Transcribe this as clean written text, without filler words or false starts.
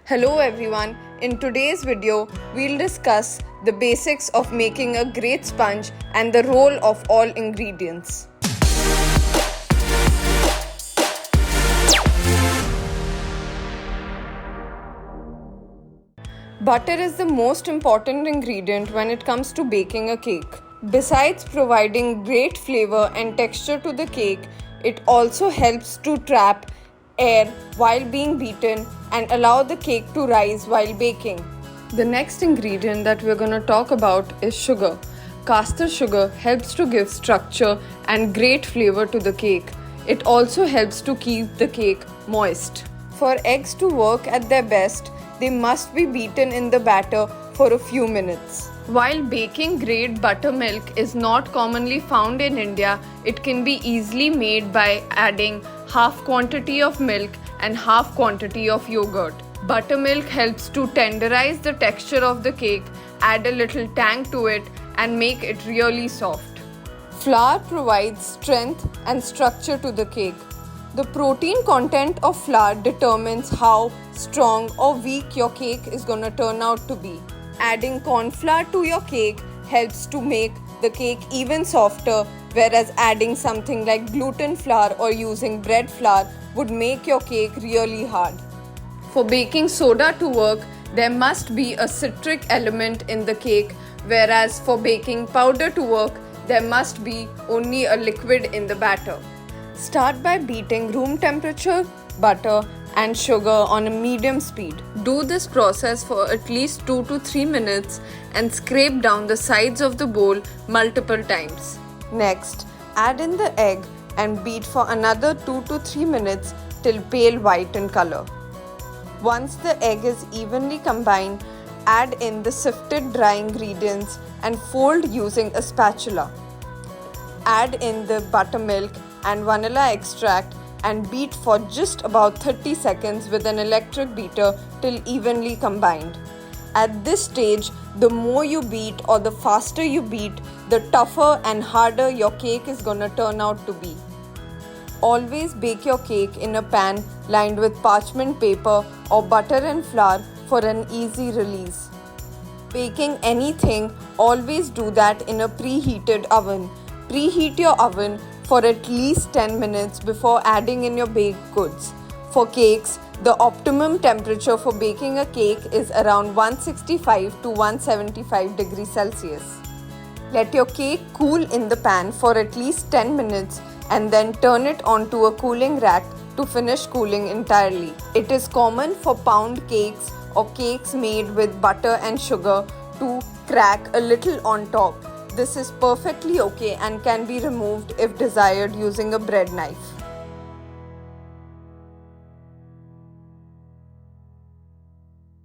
Hello everyone, in today's video, we'll discuss the basics of making a great sponge and the role of all ingredients. Butter is the most important ingredient when it comes to baking a cake. Besides providing great flavor and texture to the cake, it also helps to trap air while being beaten and allow the cake to rise while baking. The next ingredient that we're going to talk about is sugar. Caster sugar helps to give structure and great flavor to the cake. It also helps to keep the cake moist. For eggs to work at their best, they must be beaten in the batter for a few minutes. While baking grade buttermilk is not commonly found in India, it can be easily made by adding half quantity of milk and half quantity of yogurt. Buttermilk helps to tenderize the texture of the cake, add a little tang to it and make it really soft. Flour provides strength and structure to the cake. The protein content of flour determines how strong or weak your cake is going to turn out to be. Adding corn flour to your cake helps to make the cake even softer, whereas adding something like gluten flour or using bread flour would make your cake really hard. For baking soda to work, there must be a citric element in the cake, whereas for baking powder to work, there must be only a liquid in the batter. Start by beating room temperature butter and sugar on a medium speed. Do this process for at least 2 to 3 minutes and scrape down the sides of the bowl multiple times. Next, add in the egg and beat for another 2 to 3 minutes till pale white in color. Once the egg is evenly combined, add in the sifted dry ingredients and fold using a spatula. Add in the buttermilk and vanilla extract and beat for just about 30 seconds with an electric beater till evenly combined. At this stage, the more you beat or the faster you beat, the tougher and harder your cake is gonna turn out to be. Always bake your cake in a pan lined with parchment paper or butter and flour for an easy release. Baking anything, always do that in a preheated oven. Preheat your oven for at least 10 minutes before adding in your baked goods. For cakes, the optimum temperature for baking a cake is around 165 to 175 degrees Celsius. Let your cake cool in the pan for at least 10 minutes and then turn it onto a cooling rack to finish cooling entirely. It is common for pound cakes or cakes made with butter and sugar to crack a little on top. This is perfectly okay and can be removed if desired using a bread knife.